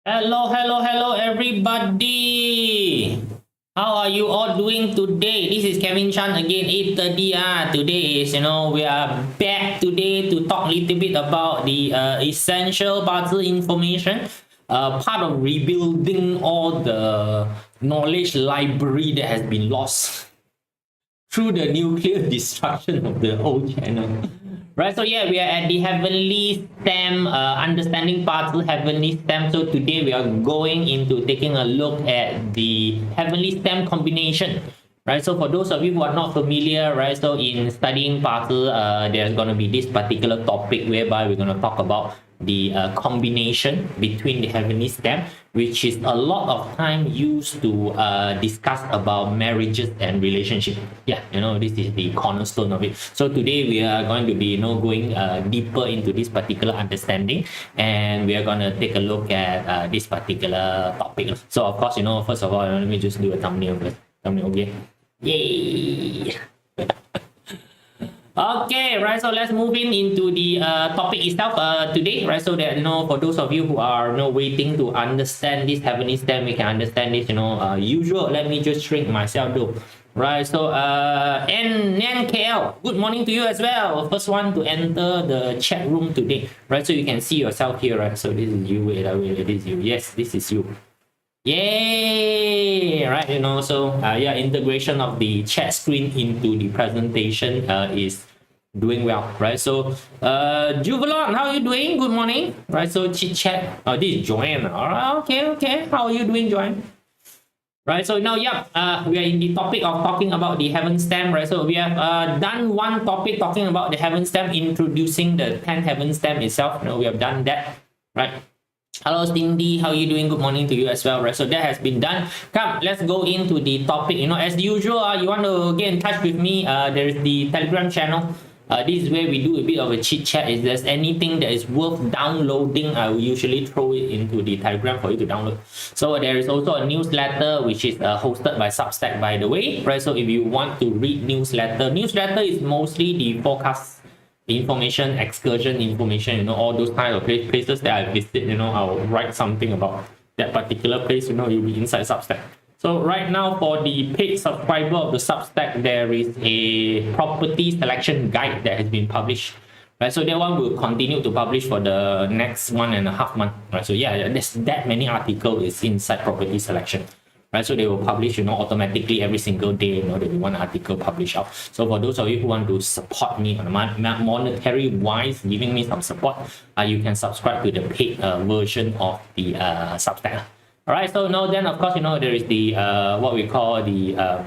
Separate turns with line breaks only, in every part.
Hello, everybody. How are you all doing today? This is Kevin Chan again, 8:30. Today is, we are back today to talk a little bit about the essential BaZi information, part of rebuilding all the knowledge library that has been lost through the nuclear destruction of the whole channel. Right, so yeah, we are at the heavenly stem, understanding parts of heavenly stem. So today we are going into taking a look at the heavenly stem combination. Right, so for those of you who are not familiar, right, so in studying parts, there's going to be this particular topic whereby we're going to talk about the combination between the heavenly stem, which is a lot of time used to discuss about marriages and relationship. Yeah, this is the cornerstone of it. So today we are going to be going deeper into this particular understanding, and we are going to take a look at this particular topic. So of course, first of all, let me just do a thumbnail first. Okay. Yay. Okay, right, so let's move into the topic itself today, right? So that for those of you who are waiting to understand this heavenly stem, we can understand this usual. Let me just shrink myself though. Right, so NKL, good morning to you as well. First one to enter the chat room today, right? So you can see yourself here, right? So this is you. Wait, this is you. Yes, this is you. Yay! Right, so yeah, integration of the chat screen into the presentation is doing well, right? So Juvalon, how are you doing? Good morning, right? So chit chat. Oh, this is Joanne. All right, okay. How are you doing, Joanne? Right, so now, yeah, we are in the topic of talking about the heaven stem, right? So we have done one topic talking about the heaven stem, introducing the 10 heaven stem itself. We have done that, right? Hello, Cindy. How are you doing? Good morning to you as well, right? So that has been done. Come, let's go into the topic. As usual, you want to get in touch with me, there is the Telegram channel. This is where we do a bit of a chit chat. If there's anything that is worth downloading, I will usually throw it into the Telegram for you to download. So there is also a newsletter which is hosted by Substack, by the way, right? So if you want to read newsletter is mostly the forecast information, excursion information, all those kind of places that I visit, I'll write something about that particular place, you'll be inside Substack. So right now for the paid subscriber of the Substack, there is a property selection guide that has been published. Right, so that one will continue to publish for the next 1.5 months. Right, so yeah, there's that many articles inside property selection. Right, so they will publish, automatically every single day, there will be one article published out. So for those of you who want to support me on a monetary wise, giving me some support, you can subscribe to the paid version of the Substack. All right, so now then, of course, there is the what we call the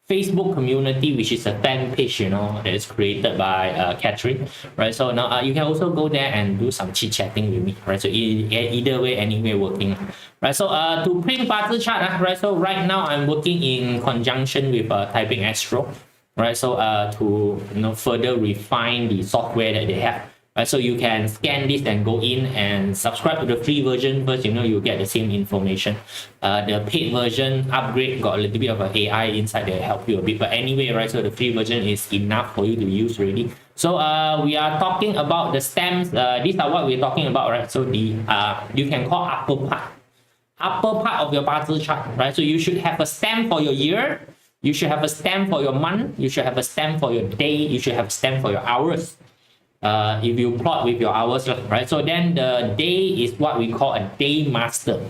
Facebook community, which is a fan page, that is created by Catherine, right? So now you can also go there and do some chit-chatting with me, right? So either way, anyway, working, right? So to print BaZi chart, right? So right now I'm working in conjunction with Typing Astro, right? So to further refine the software that they have. Right, so you can scan this and go in and subscribe to the free version first, you get the same information. The paid version upgrade got a little bit of an AI inside that help you a bit. But anyway, right, so the free version is enough for you to use already. So we are talking about the stems. These are what we're talking about, right? So the you can call upper part of your BaZi chart, right? So you should have a stem for your year. You should have a stem for your month. You should have a stem for your day. You should have a stem for your hours. If you plot with your hours, right? So then the day is what we call a day master,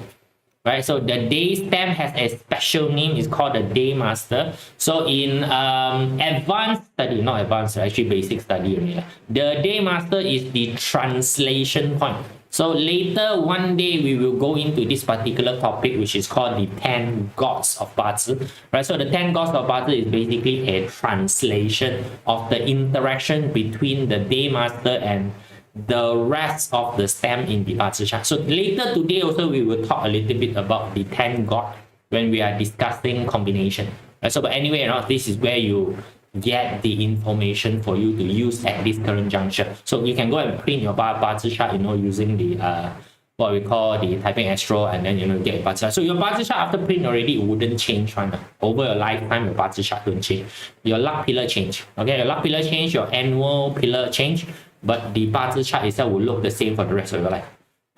right? So the day stem has a special name. It's called the day master. So in advanced study, not advanced, actually basic study, the day master is the translation point. So later one day we will go into this particular topic, which is called the 10 gods of BaZi, right? So the 10 gods of BaZi is basically a translation of the interaction between the day master and the rest of the stem in the BaZi chart. So later today also we will talk a little bit about the 10 god when we are discussing combination. Right? So but anyway, this is where you get the information for you to use at this current juncture. So you can go and print your BaZi chart, using the what we call the Typing Astro, and then get a BaZi chart. So your BaZi chart after print already, it wouldn't change one. Over your lifetime, your BaZi chart won't change. Your luck pillar change. Okay, your luck pillar change, your annual pillar change, but the BaZi chart itself will look the same for the rest of your life.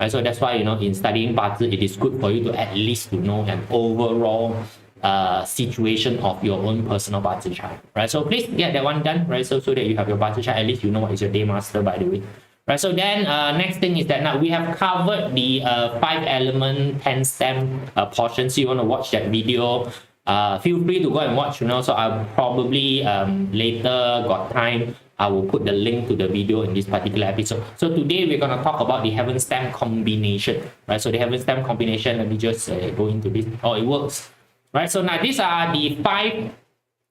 right? So that's why, in studying BaZi, it is good for you to at least to know an overall situation of your own personal BaZi chart, right? So please get that one done, right? So that you have your BaZi chart, at least you know what is your day master, by the way. Right, so then next thing is that now we have covered the 5 element 10 stem portion. So you want to watch that video, feel free to go and watch, so I'll probably later got time, I will put the link to the video in this particular episode. So today we're going to talk about the heaven stem combination, right? So the heaven stem combination, let me just go into this. Oh, it works, right? So now these are the 5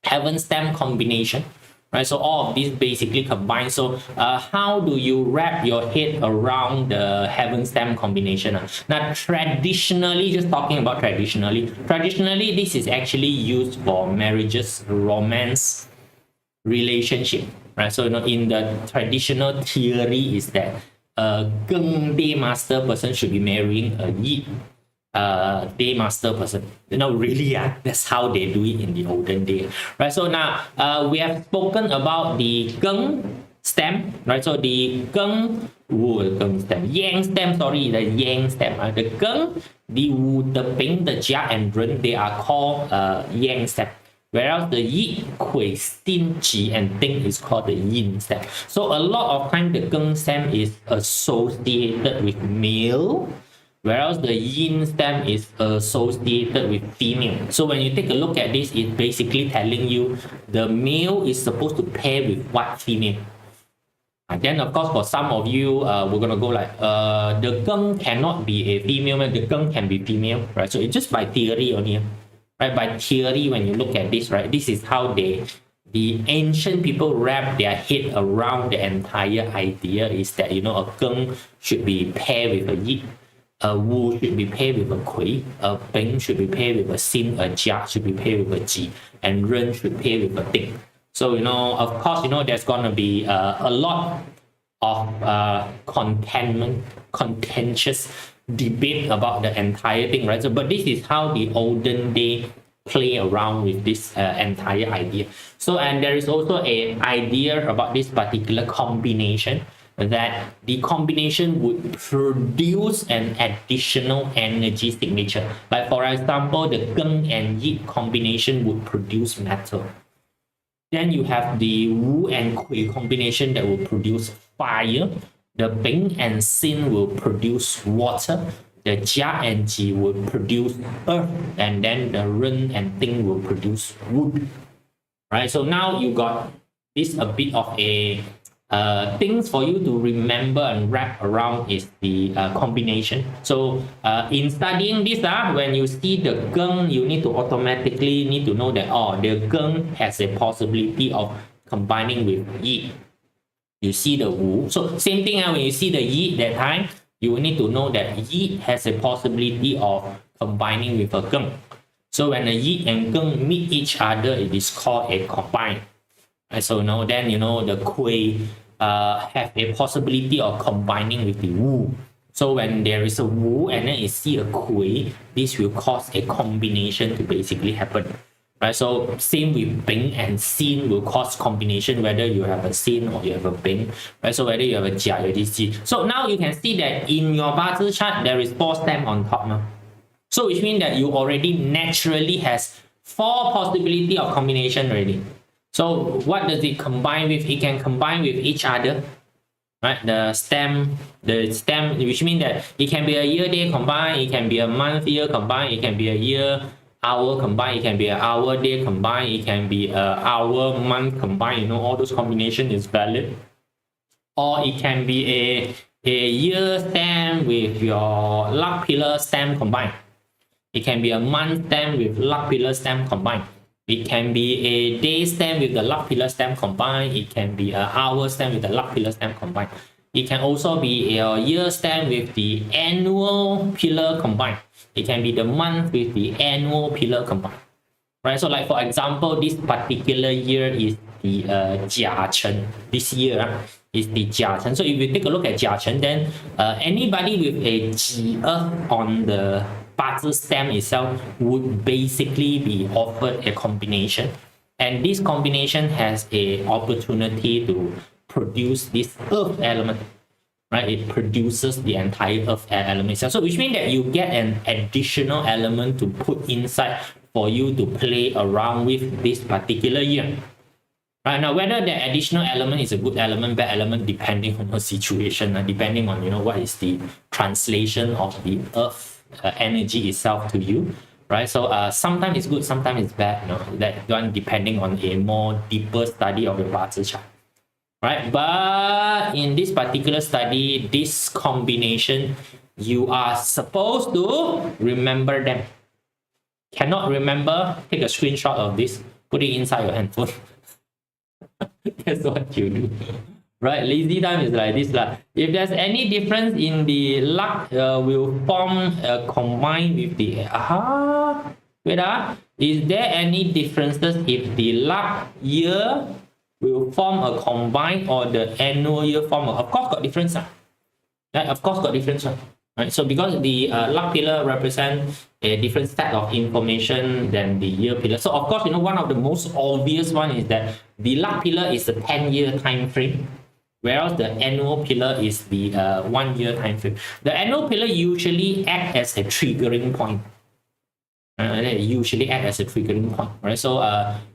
heaven stem combination, right? So all of these basically combined. So how do you wrap your head around the heaven stem combination? Now traditionally, just talking about traditionally this is actually used for marriages, romance, relationship, right? So in the traditional theory is that a Geng day master person should be marrying a Yi day master person. Really, that's how they do it in the olden day, right? So now we have spoken about the Geng stem, right? So the Geng stem, Yang stem, sorry, the Yang stem, the Geng, the Wu, the Bing, the Jia, and Ren, they are called Yang stem. Whereas the Yi, Kui, Xin, Ji, and Ding is called the Yin stem. So a lot of time the Geng stem is associated with male, whereas the yin stem is associated with female. So when you take a look at this, it's basically telling you the male is supposed to pair with what female. And then of course for some of you, we're gonna go like the Geng cannot be a female, the Geng can be female, right? So it's just by theory only, right? By theory, when you look at this, right, this is how the ancient people wrap their head around the entire idea is that a Geng should be paired with a Yi, a Wu should be paired with a Kui, a Bing should be paired with a Xin, a Jia should be paired with a Ji, and Ren should pair with a Ding. So of course there's gonna be a lot of contentious debate about the entire thing, right? So but this is how the olden day play around with this entire idea. So and there is also an idea about this particular combination, that the combination would produce an additional energy signature. Like for example, the Geng and Yi combination would produce metal. Then you have the Wu and Kui combination that will produce fire. The Bing and Xin will produce water. The Jia and Ji will produce earth. And then the Ren and Ding will produce wood. Right, so now you got this a bit of a things for you to remember and wrap around is the combination. So in studying this, when you see the Geng, you need to automatically need to know that the Geng has a possibility of combining with Yi. You see the Wu. So same thing when you see the Yi that time, you will need to know that Yi has a possibility of combining with a Geng. So when the Yi and Geng meet each other, it is called a combine. And so then the Kui have a possibility of combining with the Wu. So when there is a Wu and then you see a Kui, this will cause a combination to basically happen. Right? So same with Bing and Xin will cause combination, whether you have a Xin or you have a Bing. Right? So whether you have a Jia or Ji. So now you can see that in your BaZi chart there is 4 stems on top now. So which means that you already naturally has 4 possibility of combination already. So what does it combine with? It can combine with each other, right? The stem, which means that it can be a year day combined, it can be a month year combined, it can be a year hour combined, it can be an hour day combined, it can be a hour month combined. All those combination is valid. Or it can be a year stem with your luck pillar stem combined. It can be a month stem with luck pillar stem combined. It can be a day stem with the luck pillar stem combined. It can be an hour stem with the luck pillar stem combined. It can also be a year stem with the annual pillar combined. It can be the month with the annual pillar combined. Right? So like for example, this particular year is the Jia-Chen. This year is the Jia-Chen. So if you take a look at Jia-Chen, then anybody with a Ji on the BaZi stem itself would basically be offered a combination, and this combination has a opportunity to produce this earth element. right? It produces the entire earth element itself. So which means that you get an additional element to put inside for you to play around with this particular year. Right now, whether the additional element is a good element, bad element, depending on your situation, depending on what is the translation of the earth energy itself to you, right? So sometimes it's good, sometimes it's bad. That one depending on a more deeper study of the BaZi chart, right? But in this particular study, this combination, you are supposed to remember them. Cannot remember? Take a screenshot of this, put it inside your handphone. That's what you do, right? Lazy time is like this lah. If there's any difference in the luck, will form combined with the is there any differences if the luck year will form a combined or the annual year form of course got difference right? Of course got difference right? So because the luck pillar represents a different set of information than the year pillar. So of course, one of the most obvious one is that the luck pillar is a 10-year time frame, whereas the annual pillar is the 1-year time frame. The annual pillar usually act as a triggering point. They usually act as a triggering point, right? So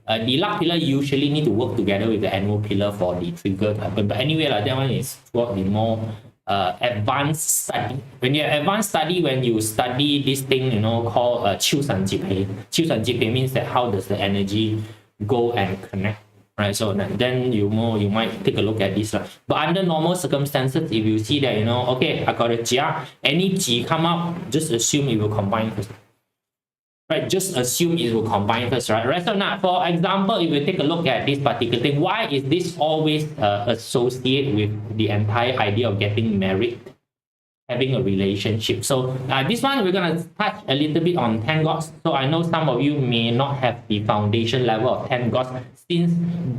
the luck pillar usually need to work together with the annual pillar for the trigger to happen. But anyway, that one is what the more advanced study. When you advanced study, when you study this thing, called 秋散即培. 秋散即培 means that how does the energy go and connect, right? So then you might take a look at this. But under normal circumstances, if you see that, okay, I got a Jia, any Ji come up, just assume it will combine first. Right, just assume it will combine first, right? So now, for example, if we take a look at this particular thing, why is this always associated with the entire idea of getting married, having a relationship? So this one, we're going to touch a little bit on 10 gods. So I know some of you may not have the foundation level of 10 gods, since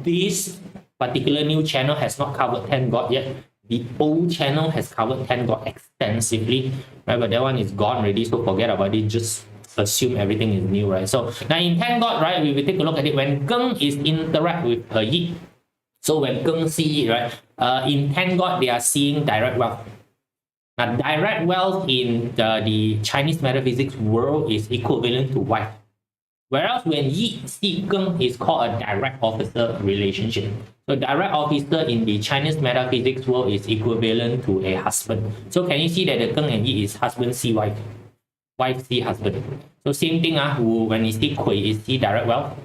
this particular new channel has not covered 10 gods yet. The old channel has covered 10 gods extensively, right? But that one is gone already, so forget about it. Just assume everything is new, right? So now in 10 God, right, we will take a look at it when Geng is interact with Yi. So when Geng see Yi, right, in 10 God, they are seeing direct wealth. Now, direct wealth in the Chinese metaphysics world is equivalent to wife. Whereas when Yi see Geng is called a direct officer relationship. So direct officer in the Chinese metaphysics world is equivalent to a husband. So can you see that the Geng and Yi is husband see wife? Wife see husband. So same thing, Wu, when he see Kui is see direct wealth.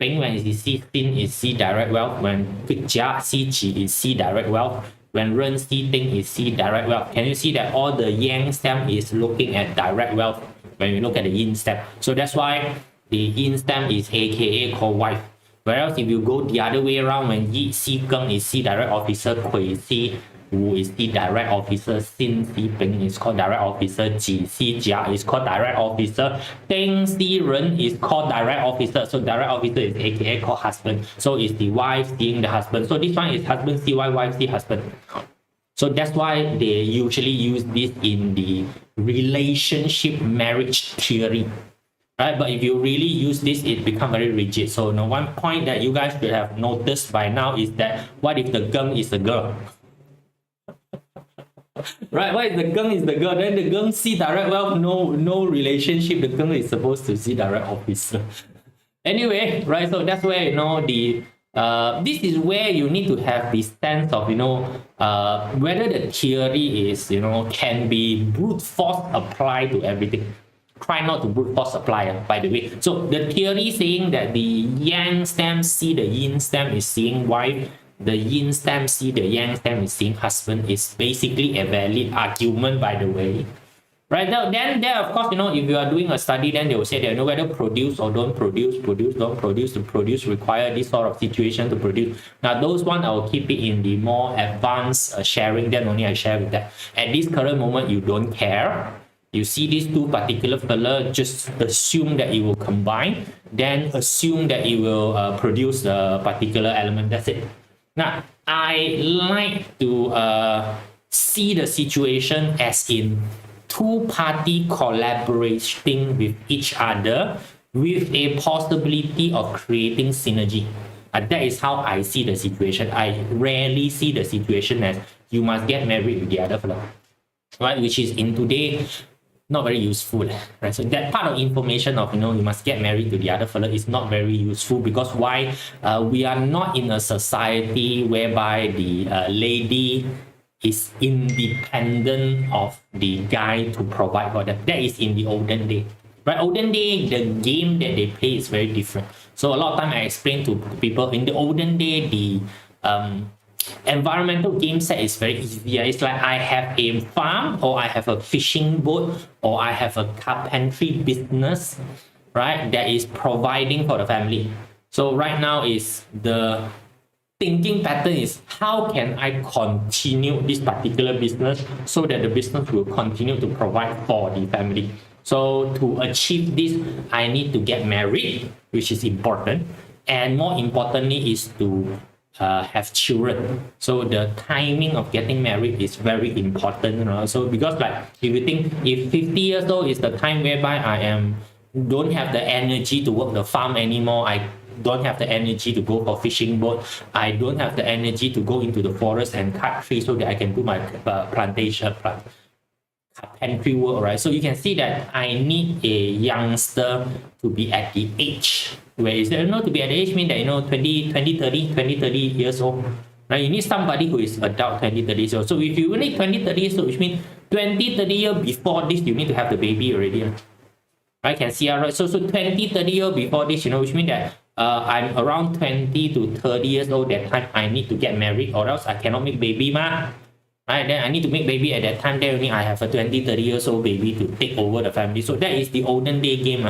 Bing, when he see Xin is see direct wealth. When Jia see Ji is see direct wealth. When Ren see Ding is see direct wealth. Can you see that all the Yang stem is looking at direct wealth when we look at the Yin stem? So that's why the Yin stem is aka called wife. Whereas if you go the other way around, when Yi see Geng is see direct officer, Kui see Wu is the direct officer, Xin Si Bing is called direct officer, Ji Si Jia is called direct officer, Ding Si Ren is called direct officer. So direct officer is aka called husband. So it's the wife seeing the husband. So this one is husband see wife see husband. So that's why they usually use this in the relationship marriage theory. Right? But if you really use this, it becomes very rigid. So one point that you guys should have noticed by now is that what if the Geng is a girl? Right, why the Geng is the girl? Then the Geng see direct wealth, no relationship. The Geng is supposed to see direct officer. Anyway, right, so that's where the this is where you need to have the sense of whether the theory is can be brute force applied to everything. Try not to brute force apply, by the way. So the theory saying that the Yang stem see the Yin stem is seeing wife, the Yin stem see the Yang stem is seeing husband is basically a valid argument, by the way. Right now, then there, of course, if you are doing a study, then they will say that whether produce or don't produce, don't produce, to produce require this sort of situation to produce. Now, those one I will keep it in the more advanced sharing. Then only I share with that. At this current moment, you don't care. You see these two particular fella, just assume that it will combine, then assume that it will produce a particular element. That's it. Now, I like to see the situation as in two-party collaborating with each other with a possibility of creating synergy. That is how I see the situation. I rarely see the situation as you must get married with the other fella, right? Which is in today not very useful, right? So that part of information of, you know, you must get married to the other fella is not very useful, because why? We are not in a society whereby the lady is independent of the guy to provide for them. That is in the olden day, right? Olden day, the game that they play is very different. So a lot of time I explain to people, in the olden day, the environmental game set is very easy. It's like I have a farm, or I have a fishing boat, or I have a carpentry business, right, that is providing for the family. So right now is the thinking pattern is, how can I continue this particular business so that the business will continue to provide for the family. So to achieve this, I need to get married, which is important, and more importantly is to have children. So the timing of getting married is very important, you know? So because like, if you think, if 50 years old is the time whereby I don't have the energy to work the farm anymore, I don't have the energy to go for fishing boat, I don't have the energy to go into the forest and cut trees so that I can do my carpentry work, right? So you can see that I need a youngster to be at the age where is there, you know, to be at the age mean that, you know, 20, 30 years old, right? You need somebody who is adult 20, 30 years old. So if you need 20, 30 years old, which means 20, 30 years before this, you need to have the baby already, right? Can see, right? So 20, 30 years before this, you know, which means that I'm around 20 to 30 years old that time, I need to get married, or else I cannot make baby, right? Then I need to make baby at that time. Then only I have a 20, 30 years old baby to take over the family. So that is the olden day game.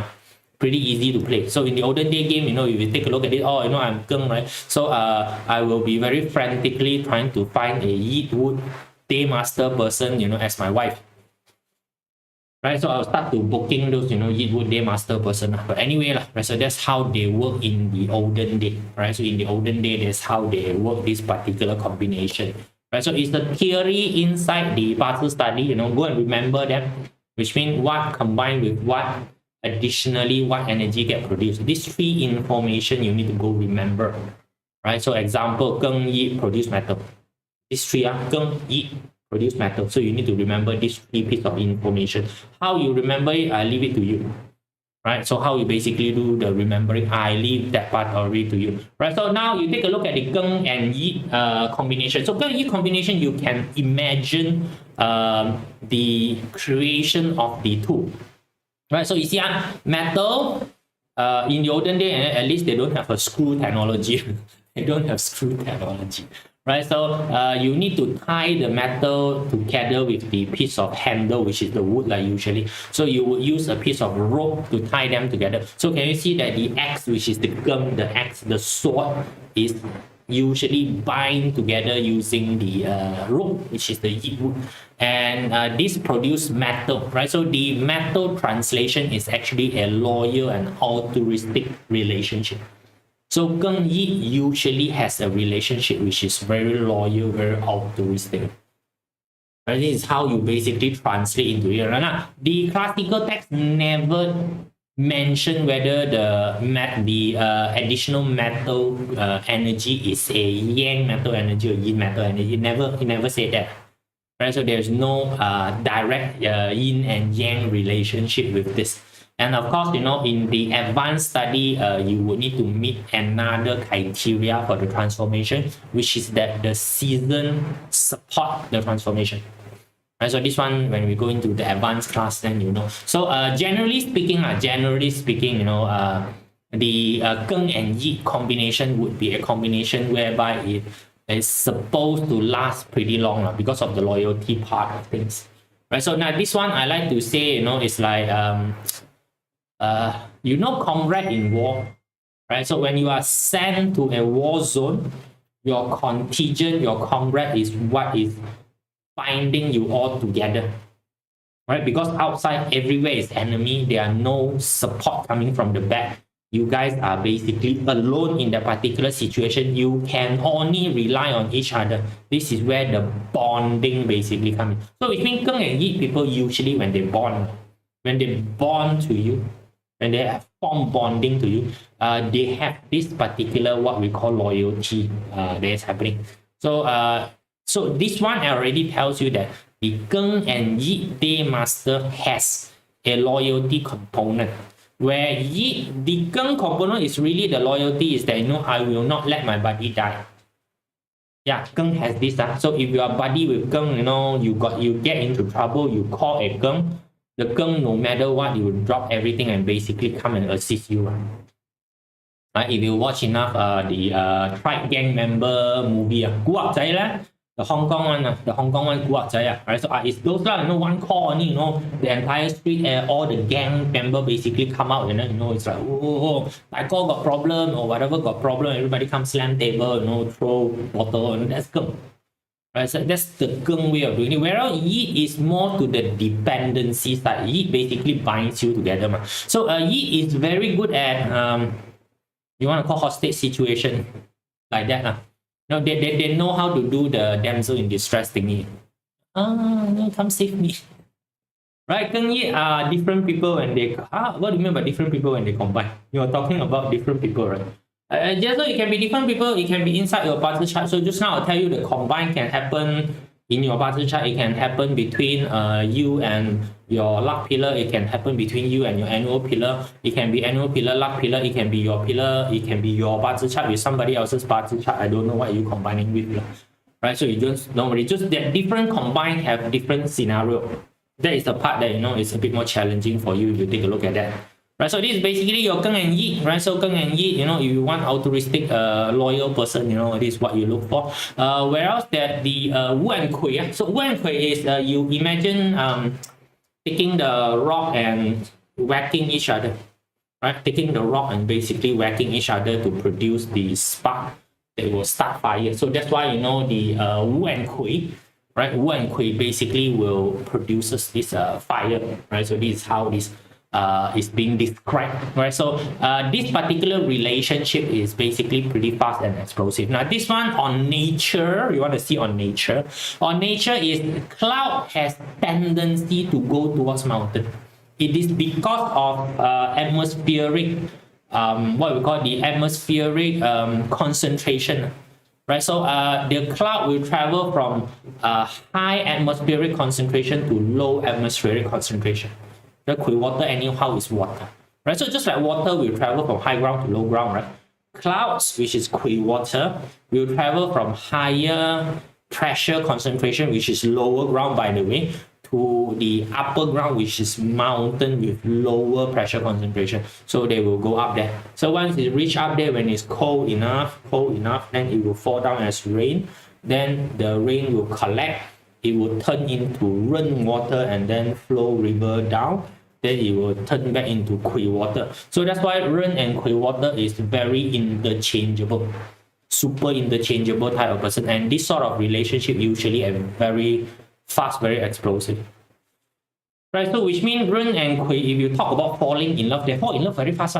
Pretty easy to play. So in the olden day game, you know, if you take a look at it, oh, you know, I'm Geng, right? So I will be very frantically trying to find a Yeet Wood Day Master person, you know, as my wife. Right, so I'll start to booking those, you know, Yeet Wood Day Master person. But anyway, right, so that's how they work in the olden day, right? So in the olden day, that's how they work this particular combination. Right, so it's the theory inside the BaZi study, you know, go and remember them, which means what combined with what, additionally what energy get produced. These three information you need to go remember, right? So example, Geng Yi produce metal. These three are Geng Yi produce metal. So you need to remember these three pieces of information. How you remember it, I leave it to you. Right, so how you basically do the remembering, I leave that part already to you. Right, so now you take a look at the Geng and Yi combination. So Geng Yi combination, you can imagine the creation of the two. Right, so you see, metal in the olden day, at least they don't have a screw technology. They don't have screw technology. Right, so you need to tie the metal together with the piece of handle, which is the wood, like usually. So you would use a piece of rope to tie them together. So can you see that the axe, which is the Geng, the axe, the sword, is usually bind together using the rope, which is the Yeet wood, and this produce metal, right? So the metal translation is actually a loyal and altruistic relationship. So Geng Yi usually has a relationship which is very loyal, very altruistic. Right? This is how you basically translate into it. Right? The classical text never mention whether the additional metal energy is a yang metal energy or yin metal energy. It never said that. Right? So there's no direct yin and yang relationship with this. And of course, you know, in the advanced study, you would need to meet another criteria for the transformation, which is that the season support the transformation. Right, so this one, when we go into the advanced class, then you know. So generally speaking, you know, the Geng and Yi combination would be a combination whereby it is supposed to last pretty long because of the loyalty part of things. Right, so now this one I like to say, you know, it's like you know, comrade in war, right? So when you are sent to a war zone, your contingent, your comrade is what is binding you all together, right? Because outside everywhere is enemy, there are no support coming from the back. You guys are basically alone in that particular situation. You can only rely on each other. This is where the bonding basically comes in. So between Geng and Yi people, usually when they bond to you, when they have form bonding to you, they have this particular what we call loyalty that is happening. So So this one already tells you that the Geng and Yi day master has a loyalty component. Where Yi, the Geng component is really the loyalty is that, I will not let my buddy die. Yeah, Geng has this. So if you are buddy with Geng, you get into trouble, you call a Geng. The Geng, no matter what, you will drop everything and basically come and assist you. Right? If you watch enough the Tribe Gang member movie, the Hong Kong one, right? So it's those one call only, the entire street, all the gang member basically come out, it's like, my call got problem or whatever got problem, everybody come slam table, throw water, that's Geng. Right, so that's the Geng way of doing it. Whereas Yi is more to the dependency side. Yi basically binds you together. So Yi is very good at you want to call hostage situation like that. They know how to do the damsel in distress thingy. Come save me. Right, Geng Yi are different people when they what do you mean by different people when they combine? You're talking about different people, right? Just so it can be different people, it can be inside your BaZi chart. So just now I'll tell you the combine can happen in your BaZi chart. It can happen between you and your luck pillar. It can happen between you and your annual pillar. It can be annual pillar, luck pillar. It can be your pillar. It can be your BaZi chart with somebody else's BaZi chart. I don't know what you're combining with. Right? So you just don't worry. Just that different combine have different scenario. That is the part that is a bit more challenging for you if you take a look at that. Right, so this is basically your Geng and Yi, right? So Geng and Yi, if you want altruistic, loyal person, this is what you look for. Whereas that the Wu and Kui, so Wu and Kui is you imagine taking the rock and whacking each other, right? Taking the rock and basically whacking each other to produce the spark that will start fire. So that's why the Wu and Kui, right? Wu and Kui basically will produce this fire, right? So this is how this is being described, right? So this particular relationship is basically pretty fast and explosive. Now this one on nature, you want to see on nature. On nature is cloud has tendency to go towards mountain. It is because of atmospheric, what we call the atmospheric concentration. Right, so the cloud will travel from high atmospheric concentration to low atmospheric concentration. The Kui water anyhow is water, right? So just like water will travel from high ground to low ground, right? Clouds, which is Kui water, will travel from higher pressure concentration, which is lower ground, by the way, to the upper ground, which is mountain with lower pressure concentration. So they will go up there. So once it reach up there, when it's cold enough, then it will fall down as rain. Then the rain will collect. It will turn into Ren water and then flow river down. Then it will turn back into Kui water. So that's why Ren and Kui water is very interchangeable, super interchangeable type of person. And this sort of relationship usually are very fast, very explosive. Right, so which means Ren and Kui, if you talk about falling in love, they fall in love very fast.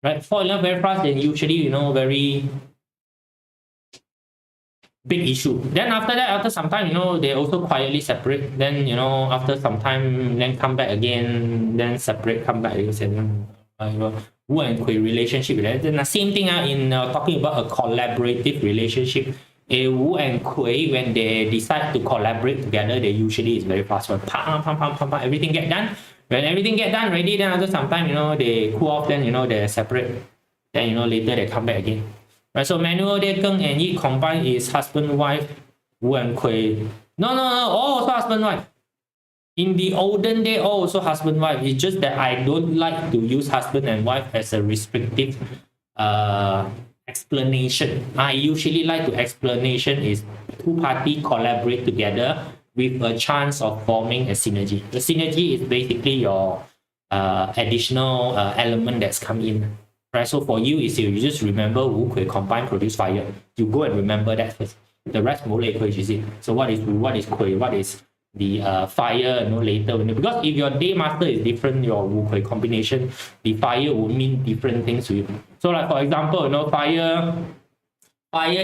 Right, fall in love very fast, then usually, very big issue. Then after that, after some time, they also quietly separate. Then, after some time, then come back again, then separate, come back again. Wu and Kui relationship. Then the same thing in talking about a collaborative relationship. A Wu and Kui, when they decide to collaborate together, they usually is very fast. Everything get done. When everything get done, ready, then after some time, they cool off, then, they separate. Then, later they come back again. Right, so manual day Geng and Yi combined is husband wife, Wu and Kui. No, also husband wife. In the olden day, also husband wife. It's just that I don't like to use husband and wife as a restrictive explanation. I usually like to explanation is two parties collaborate together with a chance of forming a synergy. The synergy is basically your additional element that's come in. Right, so for you is you just remember Wu Kui combine produce fire. You go and remember that first. The rest more later, you see. So what is Kui? What is the fire? Later, because if your day master is different, your Wu Kui combination, the fire will mean different things to you. So like for example, fire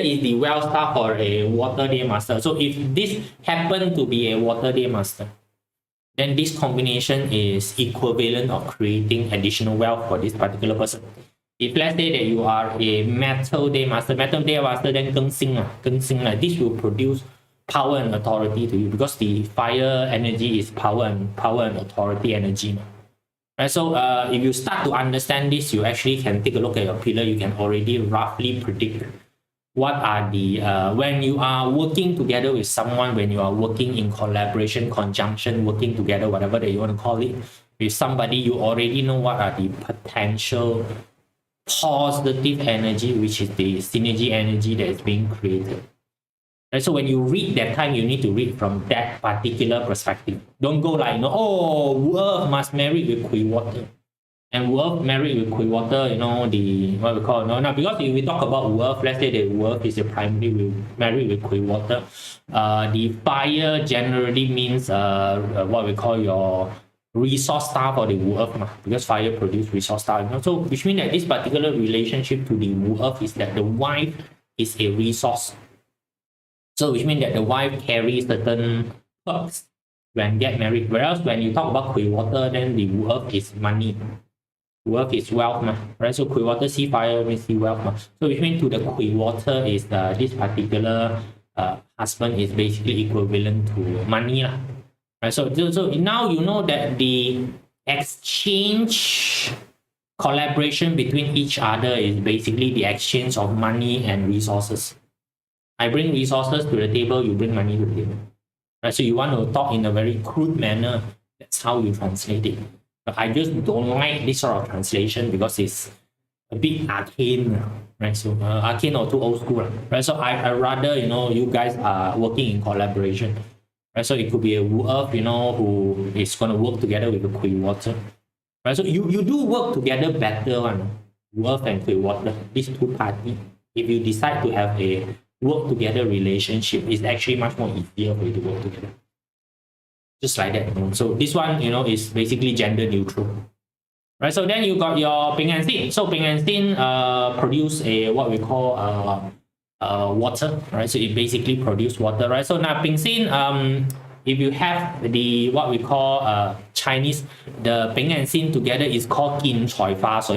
is the well star for a water day master. So if this happen to be a water day master, then this combination is equivalent of creating additional wealth for this particular person. If let's say that you are a metal day master, then Geng-Xin, this will produce power and authority to you, because the fire energy is power and authority energy. Right? So if you start to understand this, you actually can take a look at your pillar. You can already roughly predict what are the when you are working together with someone, when you are working in collaboration, conjunction, working together, whatever that you want to call it, with somebody, you already know what are the potential positive energy, which is the synergy energy that is being created. And so when you read that time, you need to read from that particular perspective. Don't go like, oh, Wu must marry with Kui water. And Wu married with Kui water, the, what we call, no, because if we talk about Wu, let's say that Wu is a primary married with Kui water. The fire generally means what we call your resource star for the Wu Earth, because fire produces resource star. So which means that this particular relationship to the Wu Earth is that the wife is a resource. So which means that the wife carries certain perks when get married. Whereas when you talk about Kui water, then the Wu Earth is money. Wu Earth is wealth, right? So Kui water, sea fire means sea wealth. So which means to the Kui water is this particular husband is basically equivalent to money. Right? So now you know that the exchange collaboration between each other is basically the exchange of money and resources. I bring resources to the table, you bring money to the table. Right? So you want to talk in a very crude manner, that's how you translate it. But I just don't like this sort of translation because it's a bit arcane, right? So arcane or too old school, right? So I rather, you guys are working in collaboration. Right? So it could be a Wu Earth, who is going to work together with the Kui water. Right? So you do work together better, Wu Earth and Kui water, these two parties. If you decide to have a work together relationship, it's actually much more easier for you to work together. Just like that. So this one, is basically gender neutral. Right? So then you got your Bing-Xin. So Bing-Xin produce a what we call water, right? So it basically produce water, right? So now Bing-Xin, if you have the what we call Chinese, the Bing-Xin together is called Kin Choi Fa. So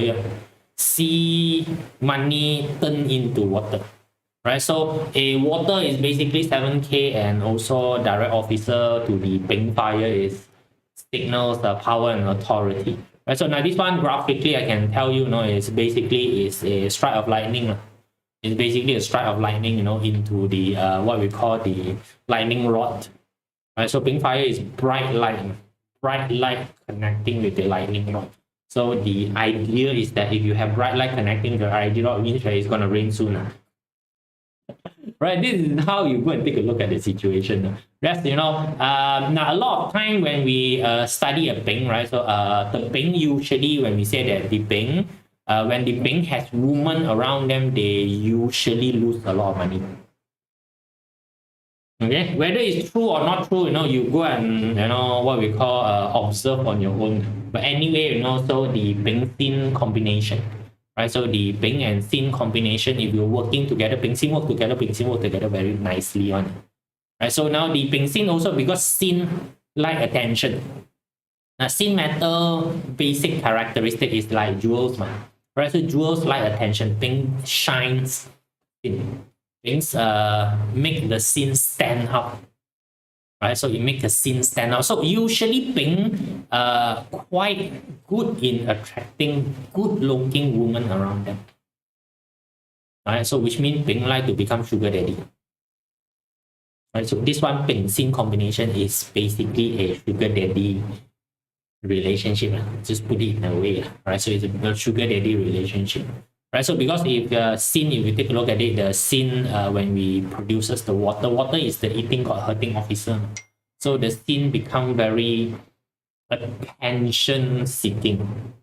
see money turn into water. Right, so a water is basically 7K, and also direct officer to the Bing fire is signals the power and authority. Right, so now this one graphically I can tell you, is basically is a strike of lightning. It's basically a strike of lightning, into the what we call the lightning rod. Right, so Bing fire is bright light connecting with the lightning rod. So the idea is that if you have bright light connecting the lightning rod, means that it's gonna rain soon. Right, this is how you go and take a look at the situation. Yes, now a lot of time when we study a Bing, right? So the Bing, usually when we say that the Bing, when the Bing has women around them, they usually lose a lot of money. Okay, whether it's true or not true, you go and what we call observe on your own. But anyway, so the Bing-Xin combination. Right, so the Bing and Xin combination, if you're working together, Bing-Xin work together, Bing-Xin work together very nicely on. Right, so now the Bing-Xin also, because Xin like attention. Now Xin metal basic characteristic is like jewels, right? So jewels like attention. Bing shines. Bings make the Xin stand out. Right, so it makes the Xin stand out. So usually Bing quite good in attracting good-looking women around them. Right, so which means Bing like to become sugar daddy. Right, so this one Bing-Xin combination is basically a sugar daddy relationship. Just put it in a way. Right, so it's a sugar daddy relationship. Right, so because if Xin, if you take a look at it, the Xin when we produces the water is the eating god hurting officer. So the Xin become very attention seeking.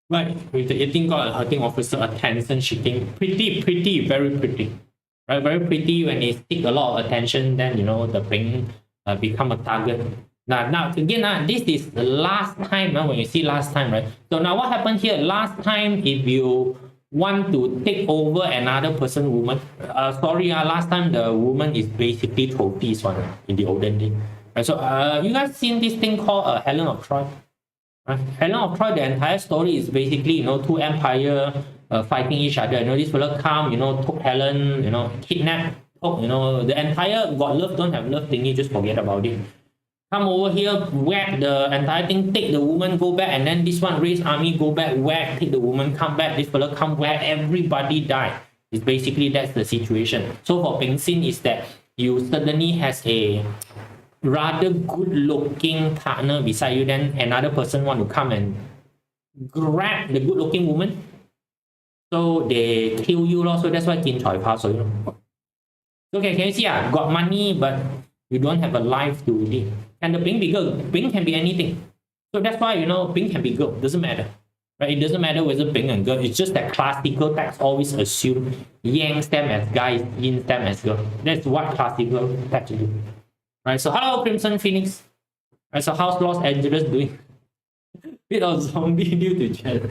Right, with the eating god hurting officer, attention seeking, pretty, very pretty. Right, very pretty. When they seek a lot of attention, then the Bing become a target. Now again, this is the last time when you see last time, right? So now what happened here? Last time, if you want to take over another person, woman. Last time the woman is basically trophies one in the olden day. Right, so you guys seen this thing called Helen of Troy? Helen of Troy, the entire story is basically two empire fighting each other. This fellow come, took Helen, kidnapped Oh, the entire got love, don't have love thingy, just forget about it. Come over here, whack the entire thing, take the woman, go back, and then this one raise army, go back, whack, take the woman, come back, this fella come whack, everybody die. It's basically that's the situation. So for Bing-Xin is that you suddenly has a rather good looking partner beside you, then another person want to come and grab the good looking woman. So they kill you. So that's why Kin Choi pass. So okay, can you see? Got money, but you don't have a life to live. Can the Bing be girl? Bing can be anything. So that's why, Bing can be girl. Doesn't matter. Right? It doesn't matter whether Bing and girl. It's just that classical text always assume Yang stem as guys, Yin stem as girl. That's what classical text do. Right? So hello, Crimson Phoenix. Right? So how's Los Angeles doing? Bit of zombie due to chat.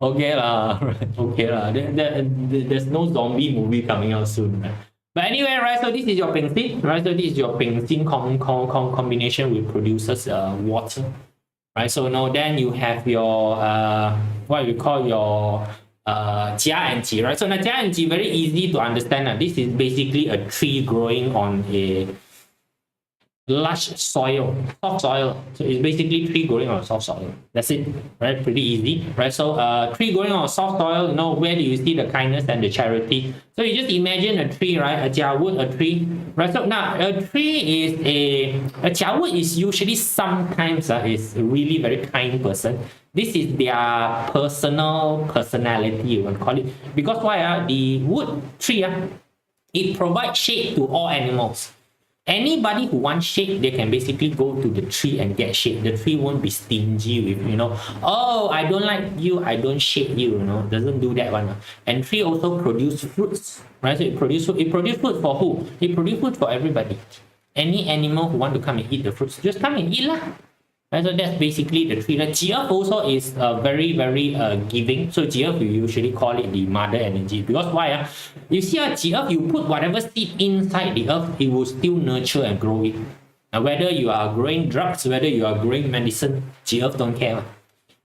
Okay lah, right? Okay lah. There's no zombie movie coming out soon. Right? But anyway, right? So this is your Bing-Xin, right? So this is your Bing-Xin combination with produces water, right? So now then you have your what we call your Jia-Ji, right? So now Jia-Ji very easy to understand. This is basically a tree growing on a lush soil, soft soil. So it's basically tree growing on soft soil. That's it, right? Pretty easy, right? So tree growing on soft soil, where do you see the kindness and the charity? So you just imagine a tree, right? A jiawood, a tree, right? So now a tree is a jiawood is usually sometimes is a really very kind person. This is their personality, you want to call it. Because why? The wood tree, it provides shade to all animals. Anybody who wants shade, they can basically go to the tree and get shade. The tree won't be stingy with, oh, I don't like you, I don't shade you, doesn't do that one. And tree also produce fruits, right? So it produce food for who? It produce food for everybody. Any animal who want to come and eat the fruits, just come and eat lah. Right, so that's basically the tree. The Jia also is very, very giving. So Jia, we usually call it the mother energy. Because why? You see, Jia, you put whatever seed inside the earth, it will still nurture and grow it. Now, whether you are growing drugs, whether you are growing medicine, Jia don't care.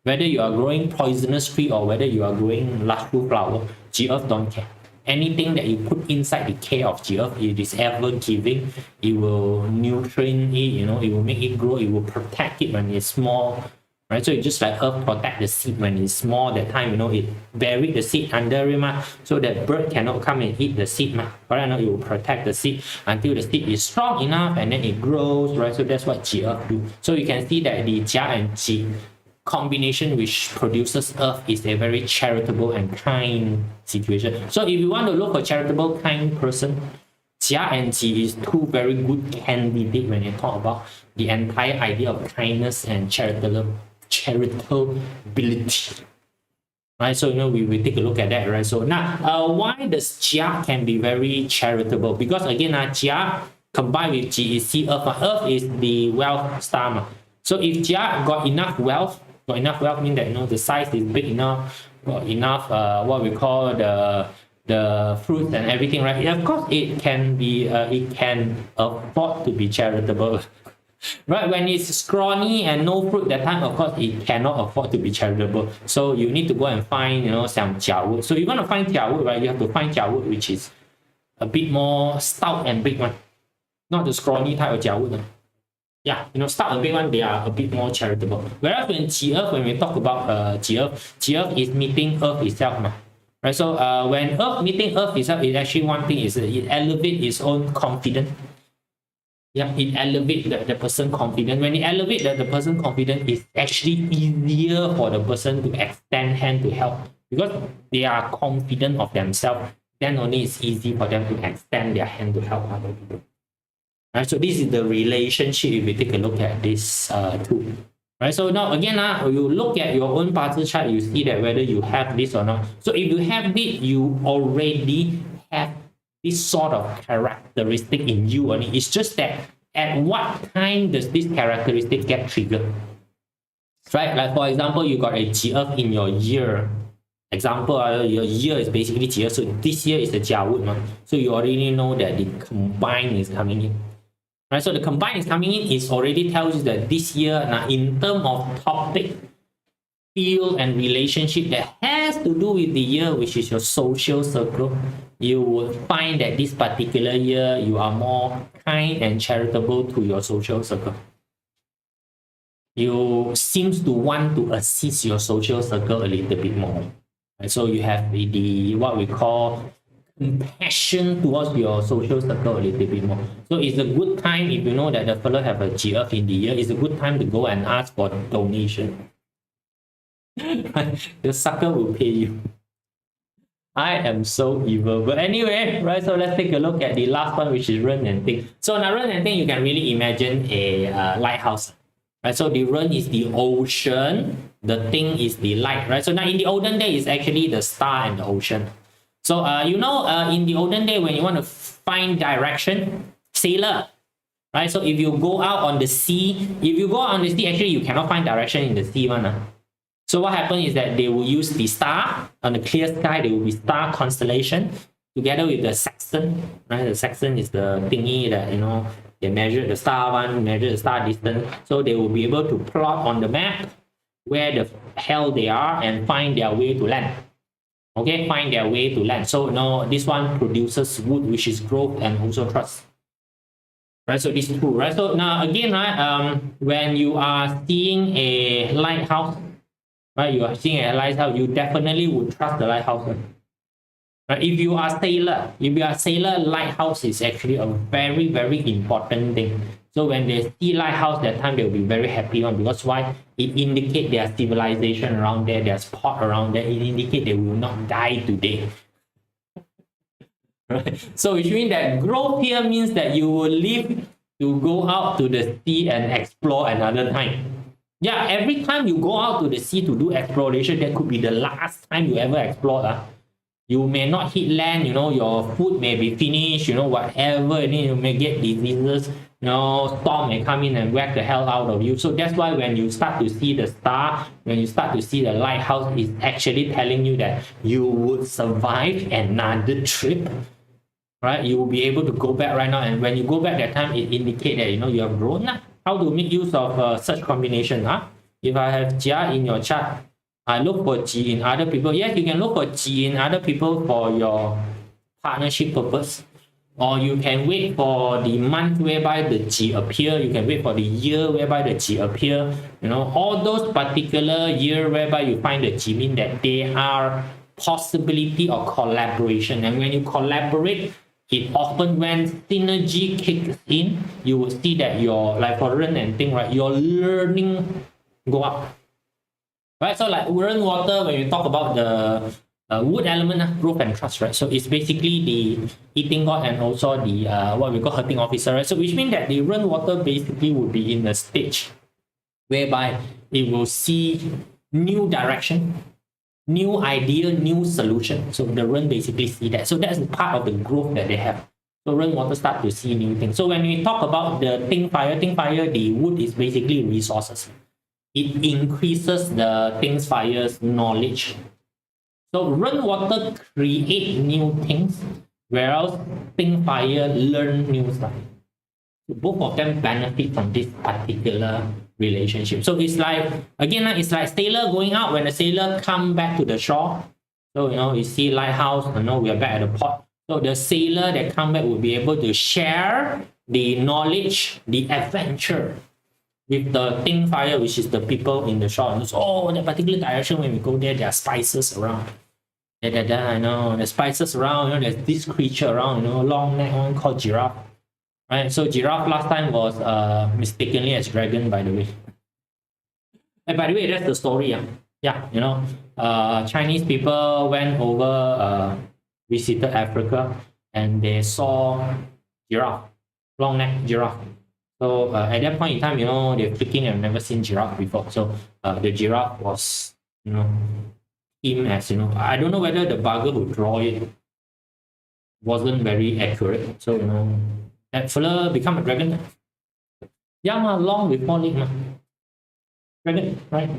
Whether you are growing poisonous tree or whether you are growing lush flower, Jia don't care. Anything that you put inside the care of the earth, it is ever giving. It will nutrient it, it will make it grow, it will protect it when it's small. Right? So it's just like earth protect the seed when it's small. That time, it buried the seed under it, so that bird cannot come and eat the seed. Right? It will protect the seed until the seed is strong enough and then it grows. Right? So that's what Jia do. So you can see that the Jia and Ji combination which produces earth is a very charitable and kind situation. So if you want to look for charitable kind person, Jia and Ji is two very good candidates when you talk about the entire idea of kindness and charitability. Right, so we take a look at that, right? So now why does Jia can be very charitable? Because again, Jia combined with Ji is see earth. Earth is the wealth star. So if Jia got enough wealth means that the size is big enough, got enough what we call the fruits and everything, right? Of course it can be it can afford to be charitable. Right, when it's scrawny and no fruit, that time of course it cannot afford to be charitable. So you need to go and find some jiawood. So you want to find jiawood, right? You have to find jiawood which is a bit more stout and big one, not the scrawny type of jiawood. Yeah, stout and big one, they are a bit more charitable. Whereas when we talk about Ji-Earth is meeting Earth itself. Right? So when Earth meeting Earth itself, it actually one thing is it elevates its own confidence. Yeah, it elevates the person confidence. When it elevates the person confidence, it's actually easier for the person to extend hand to help. Because they are confident of themselves, then only it's easy for them to extend their hand to help other people. Right, so this is the relationship if we take a look at this two. Right, so now again, you look at your own party chart, you see that whether you have this or not. So if you have it, you already have this sort of characteristic in you only. It's just that at what time does this characteristic get triggered? Right, like for example, you got a Ji-Earth in your year. Example, your year is basically Ji-Earth. So this year is the Jia-Wood. So you already know that the combine is coming in. Right, so the combine is coming in, it already tells you that this year, in terms of topic, field and relationship that has to do with the year, which is your social circle, you would find that this particular year you are more kind and charitable to your social circle. You seems to want to assist your social circle a little bit more. Right? So you have the what we call compassion towards your social circle a little bit more. So it's a good time, if you know that the fellow have a GF in the year, it's a good time to go and ask for donation. The sucker will pay you. I am so evil. But anyway, right, so let's take a look at the last one, which is Ren-Ding. So now Ren-Ding, you can really imagine a lighthouse. Right, so the Ren is the ocean, the Ding is the light, right? So now in the olden day, it's actually the star and the ocean. So in the olden day, when you want to find direction, sailor, right? So if you go out on the sea, actually you cannot find direction in the sea one. So what happens is that they will use the star on the clear sky. There will be star constellation together with the sextant, right? The sextant is the thingy that they measure the star one, measure the star distance. So they will be able to plot on the map where the hell they are and find their way to land. Okay, find their way to land. So this one produces wood, which is growth and also trust. Right, so this is true, right? So now again, right, when you are seeing a lighthouse, right, you are seeing a lighthouse, you definitely would trust the lighthouse. Right? If you are sailor, lighthouse is actually a very, very important thing. So when they see lighthouse, that time they'll be very happy on, because why? It indicates their civilization around there, their spot around there. It indicates they will not die today. Right? So which means that growth here means that you will live to go out to the sea and explore another time. Yeah, every time you go out to the sea to do exploration, that could be the last time you ever explore. You may not hit land, your food may be finished, whatever, and then you may get diseases, storm may come in and whack the hell out of you. So that's why when you start to see the star, when you start to see the lighthouse, it's actually telling you that you would survive another trip, right? You will be able to go back right now, and when you go back that time, it indicates that, you have grown. How to make use of such combination? If I have Jia in your chart, I look for Ji in other people. Yes, you can look for Ji in other people for your partnership purpose. Or you can wait for the month whereby the Ji appear. You can wait for the year whereby the Ji appear. All those particular year whereby you find the Ji mean that they are possibility of collaboration. And when you collaborate, it often, when synergy kicks in, you will see that your, like for Ren-Ding, right, your learning go up. Right, so like Ren water, when you talk about the wood element, growth and trust, right? So it's basically the eating god and also the what we call hurting officer, right? So which means that the Ren water basically would be in a stage whereby it will see new direction, new idea, new solution. So the Ren basically see that. So that's part of the growth that they have. So Ren water start to see new things. So when we talk about the Ting fire, the wood is basically resources. It increases the Things Fire's knowledge. So Ren water create new things, whereas Thing Fire learn new stuff. So both of them benefit from this particular relationship. So it's like, again, it's like sailor going out. When the sailor come back to the shore, so you see lighthouse, we are back at the port. So the sailor that come back will be able to share the knowledge, the adventure with the Ting Fire, which is the people in the shore. And so, that particular direction, when we go there are spices around. I know, there's spices around, there's this creature around, long neck one called giraffe. Right? So giraffe last time was mistakenly as dragon, by the way. And by the way, that's the story. Chinese people went over, visited Africa, and they saw giraffe, long neck giraffe. So at that point in time, they're freaking and never seen giraffe before. So the giraffe was, him as, I don't know whether the bugger who draw it wasn't very accurate. So, that fella become a dragon. Yeah, long before leg. Dragon, right?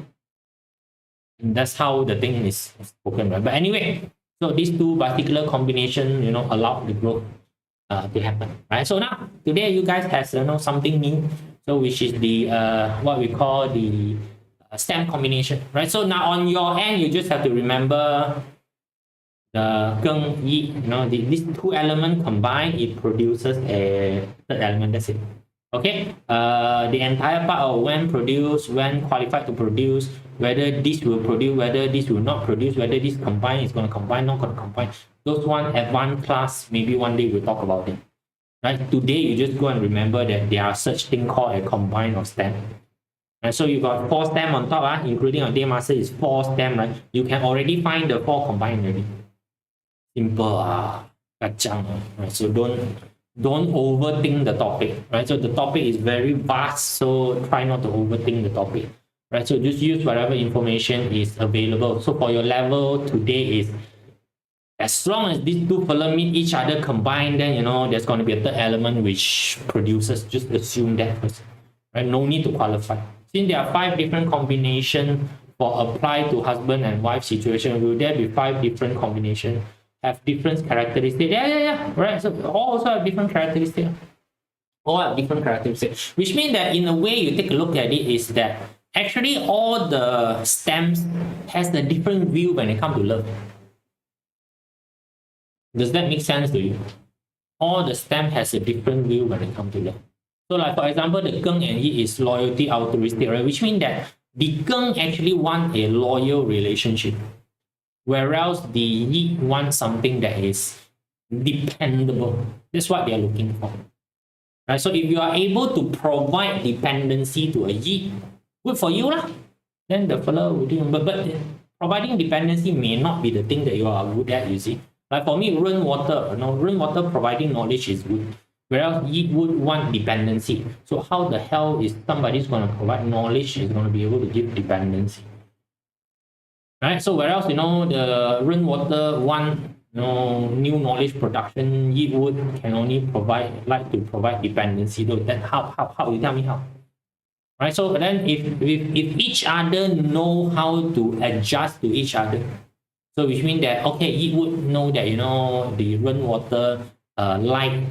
And that's how the thing is spoken, right? But anyway, so these two particular combination, allowed the growth to happen, right? So now today you guys has something new, so which is the what we call the stem combination, right? So now on your end, you just have to remember the Geng Yi, these two elements combined, it produces a third element. That's it. Okay. The entire part of when produced, when qualified to produce, whether this will produce, whether this will not produce, whether this combine is going to combine, not going to combine. Those one advanced class, maybe one day we'll talk about it. Right? Today you just go and remember that there are such thing called a combine of stem. And so you got 4 stem on top, including your day master is 4 stem, right? You can already find the 4 combined already. Simple, kacang, right? So don't overthink the topic, right? So the topic is very vast, so try not to overthink the topic, right? So just use whatever information is available. So for your level today is, as long as these two fellows meet each other combined, then there's going to be a third element which produces. Just assume that first, right? No need to qualify. Since there are 5 different combinations for apply to husband and wife situation, will there be 5 different combinations? Have different characteristics? Yeah. Right. So all also have different characteristics. All have different characteristics. Which means that in a way you take a look at it is that actually all the stems has a different view when it comes to love. Does that make sense to you? All the stem has a different view when it comes to love. So like for example, the Geng and Yi is loyalty altruistic, right? Which means that the Geng actually want a loyal relationship. Whereas the Yi wants something that is dependable. That's what they are looking for. Right? So if you are able to provide dependency to a Yi, good for you lah. Then the fellow will do. But providing dependency may not be the thing that you are good at, you see. Like for me, rainwater, rainwater providing knowledge is good. Whereas Yi would want dependency. So how the hell is somebody's going to provide knowledge is going to be able to give dependency? Right? So whereas the rainwater want new knowledge production, Yi would can only like to provide dependency. Though that how you tell me how? Right? So then if each other know how to adjust to each other, so which means that okay, Yi would know that the rainwater like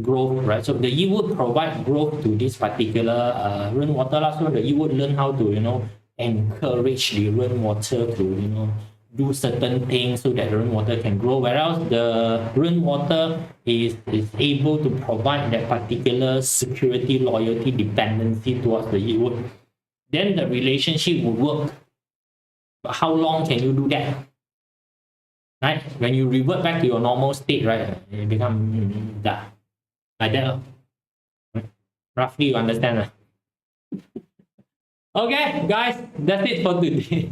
growth, right? So the Yi would provide growth to this particular rainwater, so the Yi would learn how to encourage the rainwater to do certain things so that the rainwater can grow, whereas the rainwater is able to provide that particular security, loyalty, dependency towards the Yi wood. Then the relationship will work. But how long can you do that? Right? When you revert back to your normal state, right, it become like that. Right? Roughly, you understand. Okay, guys, that's it for today.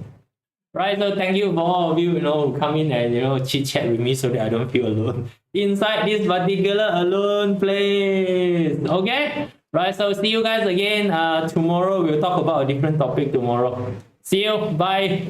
Right, so thank you for all of you, come in and chit chat with me so that I don't feel alone inside this particular alone place. Okay, right. So see you guys again tomorrow. We'll talk about a different topic tomorrow. See you. Bye.